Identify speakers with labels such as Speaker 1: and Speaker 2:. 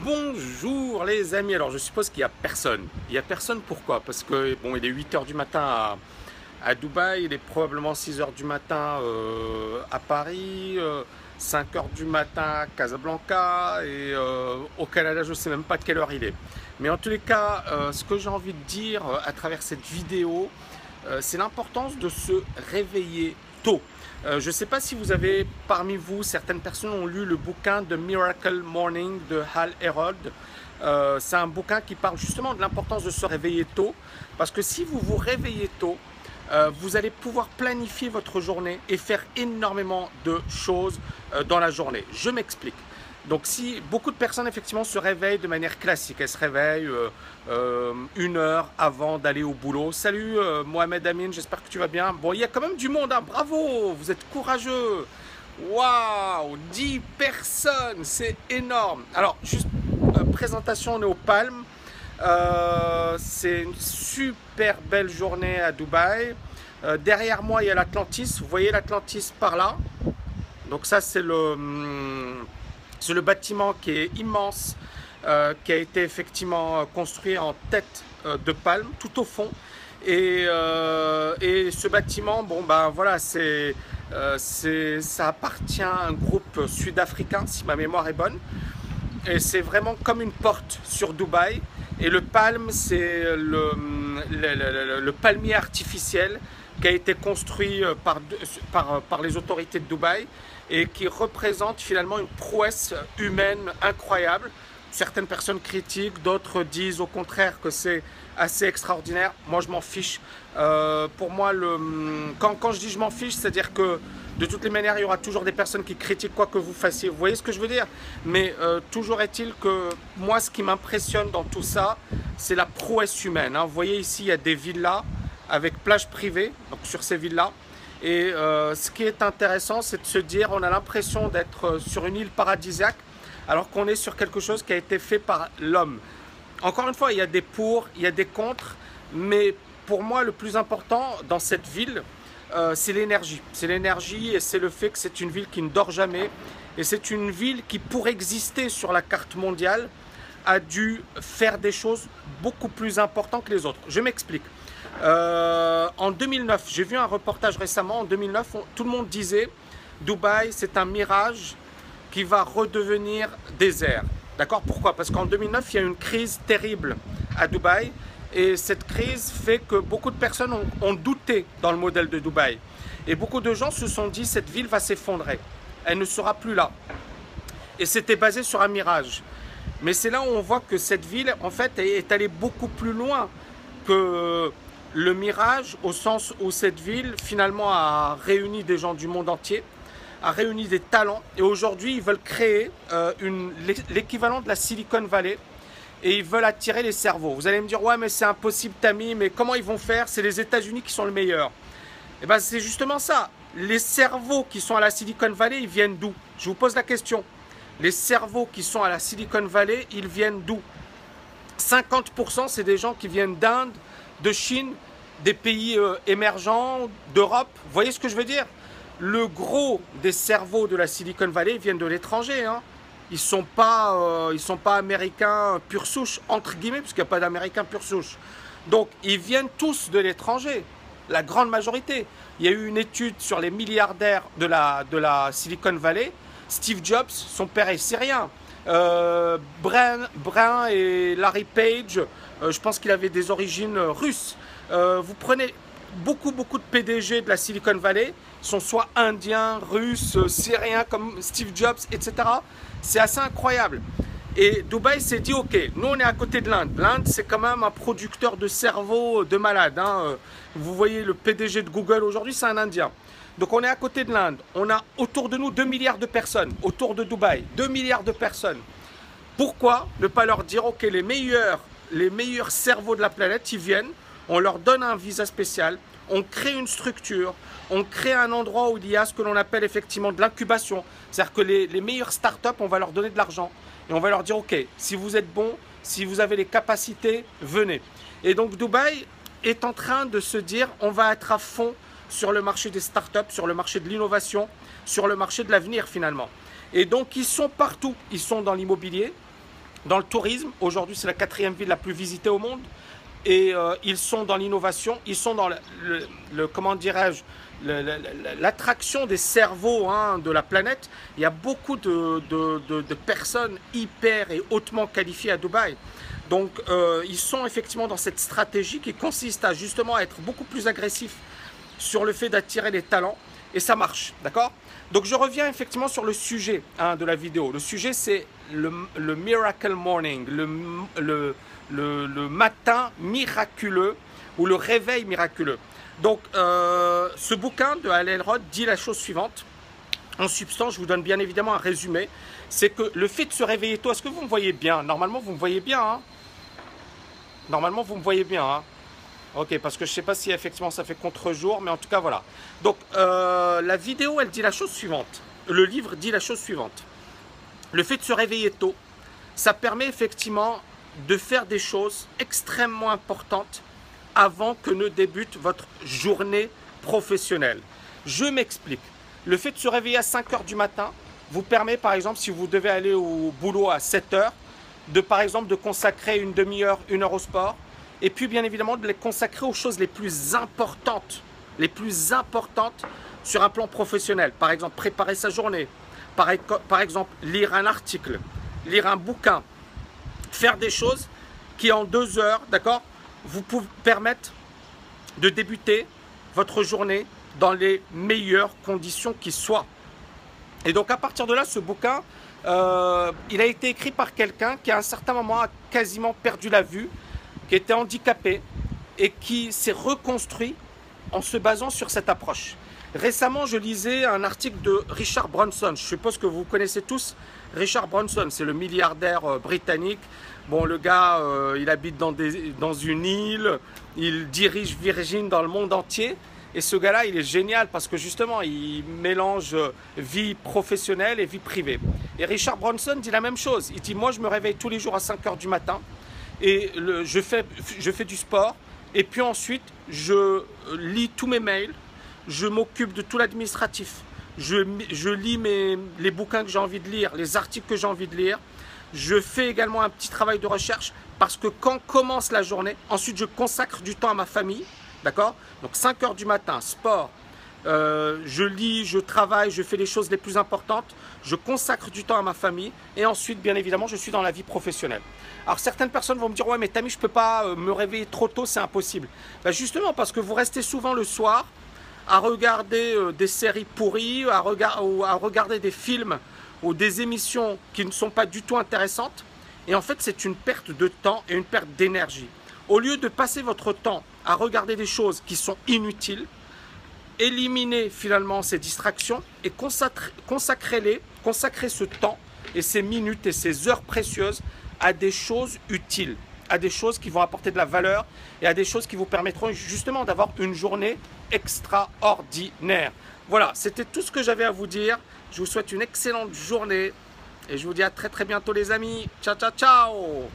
Speaker 1: Bonjour les amis, alors je suppose qu'il n'y a personne. Il n'y a personne pourquoi? Parce que bon, il est 8 heures du matin à Dubaï, il est probablement 6 heures du matin à Paris, 5 heures du matin à Casablanca et au Canada je ne sais même pas quelle heure il est. Mais en tous les cas, ce que j'ai envie de dire à travers cette vidéo, c'est l'importance de se réveiller tôt. Je ne sais pas si vous avez, parmi vous, certaines personnes ont lu le bouquin The Miracle Morning de Hal Herold. C'est un bouquin qui parle justement de l'importance de se réveiller tôt, parce que si vous vous réveillez tôt, vous allez pouvoir planifier votre journée et faire énormément de choses dans la journée. Je m'explique. Donc si beaucoup de personnes effectivement se réveillent de manière classique, elles se réveillent une heure avant d'aller au boulot. Salut Mohamed Amin, j'espère que tu vas bien. Bon, il y a quand même du monde, hein. Bravo, vous êtes courageux. Waouh, 10 personnes, c'est énorme. Alors, juste présentation, on est aux Palmes. C'est une super belle journée à Dubaï. Derrière moi, il y a l'Atlantis. Vous voyez l'Atlantis par là. Donc ça, c'est le bâtiment qui est immense, qui a été effectivement construit en tête de palme, tout au fond. Et ce bâtiment, bon ben voilà, ça appartient à un groupe sud-africain, si ma mémoire est bonne. Et c'est vraiment comme une porte sur Dubaï. Et le palme, c'est le palmier artificiel qui a été construit par les autorités de Dubaï et qui représente finalement une prouesse humaine incroyable. Certaines personnes critiquent, d'autres disent au contraire que c'est assez extraordinaire. Moi, je m'en fiche. Pour moi, quand je dis je m'en fiche, c'est-à-dire que de toutes les manières, il y aura toujours des personnes qui critiquent quoi que vous fassiez. Vous voyez ce que je veux dire? Mais toujours est-il que moi, ce qui m'impressionne dans tout ça, c'est la prouesse humaine, hein. Vous voyez ici, il y a des villas avec plage privée, donc sur ces villas. Et ce qui est intéressant, c'est de se dire, on a l'impression d'être sur une île paradisiaque, alors qu'on est sur quelque chose qui a été fait par l'homme. Encore une fois, il y a des pour, il y a des contre, mais pour moi, le plus important dans cette ville, c'est l'énergie. C'est l'énergie et c'est le fait que c'est une ville qui ne dort jamais. Et c'est une ville qui, pour exister sur la carte mondiale, a dû faire des choses beaucoup plus importantes que les autres. Je m'explique. En 2009, j'ai vu un reportage récemment, en 2009, tout le monde disait Dubaï, c'est un mirage qui va redevenir désert. D'accord? Pourquoi? Parce qu'en 2009, il y a eu une crise terrible à Dubaï. Et cette crise fait que beaucoup de personnes ont douté dans le modèle de Dubaï. Et beaucoup de gens se sont dit, cette ville va s'effondrer. Elle ne sera plus là. Et c'était basé sur un mirage. Mais c'est là où on voit que cette ville, en fait, est allée beaucoup plus loin que le mirage, au sens où cette ville, finalement, a réuni des gens du monde entier, a réuni des talents. Et aujourd'hui, ils veulent créer l'équivalent de la Silicon Valley. Et ils veulent attirer les cerveaux. Vous allez me dire, ouais, mais c'est impossible, Tammy, mais comment ils vont faire? C'est les États-Unis qui sont le meilleur. Et bien, c'est justement ça. Les cerveaux qui sont à la Silicon Valley, ils viennent d'où? Je vous pose la question. Les cerveaux qui sont à la Silicon Valley, ils viennent d'où? 50%, c'est des gens qui viennent d'Inde, de Chine, des pays émergents, d'Europe. Vous voyez ce que je veux dire? Le gros des cerveaux de la Silicon Valley viennent de l'étranger, hein. Ils sont pas américains pure souche, entre guillemets, parce qu'il n'y a pas d'américains pure souche. Donc, ils viennent tous de l'étranger, la grande majorité. Il y a eu une étude sur les milliardaires de la Silicon Valley. Steve Jobs, son père est syrien. Brian et Larry Page, je pense qu'il avait des origines russes. Vous prenez beaucoup de PDG de la Silicon Valley, sont soit indiens, russes, syriens comme Steve Jobs, etc. C'est assez incroyable. Et Dubaï s'est dit, ok, nous on est à côté de l'Inde. L'Inde, c'est quand même un producteur de cerveau de malade, hein. Vous voyez, le PDG de Google aujourd'hui, c'est un Indien. Donc on est à côté de l'Inde. On a autour de nous 2 milliards de personnes, autour de Dubaï. 2 milliards de personnes. Pourquoi ne pas leur dire, ok, les meilleurs cerveaux de la planète, ils viennent, on leur donne un visa spécial, on crée une structure, on crée un endroit où il y a ce que l'on appelle effectivement de l'incubation. C'est-à-dire que les meilleures startups, on va leur donner de l'argent. Et on va leur dire, ok, si vous êtes bon, si vous avez les capacités, venez. Et donc Dubaï est en train de se dire, on va être à fond sur le marché des startups, sur le marché de l'innovation, sur le marché de l'avenir finalement. Et donc ils sont partout. Ils sont dans l'immobilier, dans le tourisme. Aujourd'hui, c'est la 4e ville la plus visitée au monde. Et ils sont dans l'innovation, ils sont dans comment dirais-je, l'attraction des cerveaux hein, de la planète. Il y a beaucoup de personnes hyper et hautement qualifiées à Dubaï. Donc ils sont effectivement dans cette stratégie qui consiste à justement être beaucoup plus agressifs sur le fait d'attirer les talents. Et ça marche, d'accord? Donc je reviens effectivement sur le sujet hein, de la vidéo. Le sujet c'est le Miracle Morning, le matin miraculeux ou le réveil miraculeux. Donc ce bouquin de Hal Elrod dit la chose suivante. En substance, je vous donne bien évidemment un résumé. C'est que le fait de se réveiller tôt, est-ce que vous me voyez bien? Normalement vous me voyez bien. Hein? Normalement vous me voyez bien. Hein? Ok, parce que je ne sais pas si effectivement ça fait contre-jour, mais en tout cas voilà. Donc la vidéo elle dit la chose suivante. Le livre dit la chose suivante. Le fait de se réveiller tôt, ça permet effectivement de faire des choses extrêmement importantes avant que ne débute votre journée professionnelle. Je m'explique. Le fait de se réveiller à 5 h du matin vous permet par exemple, si vous devez aller au boulot à 7 h, par exemple de consacrer une demi-heure, 1 heure au sport, et puis bien évidemment de les consacrer aux choses les plus importantes sur un plan professionnel. Par exemple, préparer sa journée, par exemple, lire un article, lire un bouquin, faire des choses qui en 2 heures, d'accord, vous pouvez permettre de débuter votre journée dans les meilleures conditions qui soient. Et donc à partir de là, ce bouquin, il a été écrit par quelqu'un qui à un certain moment a quasiment perdu la vue, qui était handicapé et qui s'est reconstruit en se basant sur cette approche. Récemment, je lisais un article de Richard Branson. Je suppose que vous connaissez tous Richard Branson. C'est le milliardaire britannique. Bon, le gars, il habite dans une île. Il dirige Virgin dans le monde entier. Et ce gars-là, il est génial parce que justement, il mélange vie professionnelle et vie privée. Et Richard Branson dit la même chose. Il dit, moi, je me réveille tous les jours à 5 h du matin. Et je fais du sport. Et puis ensuite, je lis tous mes mails. Je m'occupe de tout l'administratif. Je lis les bouquins que j'ai envie de lire, les articles que j'ai envie de lire. Je fais également un petit travail de recherche parce que quand commence la journée, ensuite je consacre du temps à ma famille. D'accord? Donc 5 h du matin, sport. Je lis, je travaille, je fais les choses les plus importantes. Je consacre du temps à ma famille. Et ensuite, bien évidemment, je suis dans la vie professionnelle. Alors certaines personnes vont me dire, ouais mais Tammy, je ne peux pas me réveiller trop tôt, c'est impossible. Ben, justement parce que vous restez souvent le soir à regarder des séries pourries, à regarder des films ou des émissions qui ne sont pas du tout intéressantes. Et en fait, c'est une perte de temps et une perte d'énergie. Au lieu de passer votre temps à regarder des choses qui sont inutiles, éliminez finalement ces distractions et consacrez ce temps et ces minutes et ces heures précieuses à des choses utiles, à des choses qui vont apporter de la valeur et à des choses qui vous permettront justement d'avoir une journée extraordinaire. Voilà, c'était tout ce que j'avais à vous dire. Je vous souhaite une excellente journée et je vous dis à très bientôt les amis. Ciao, ciao, ciao!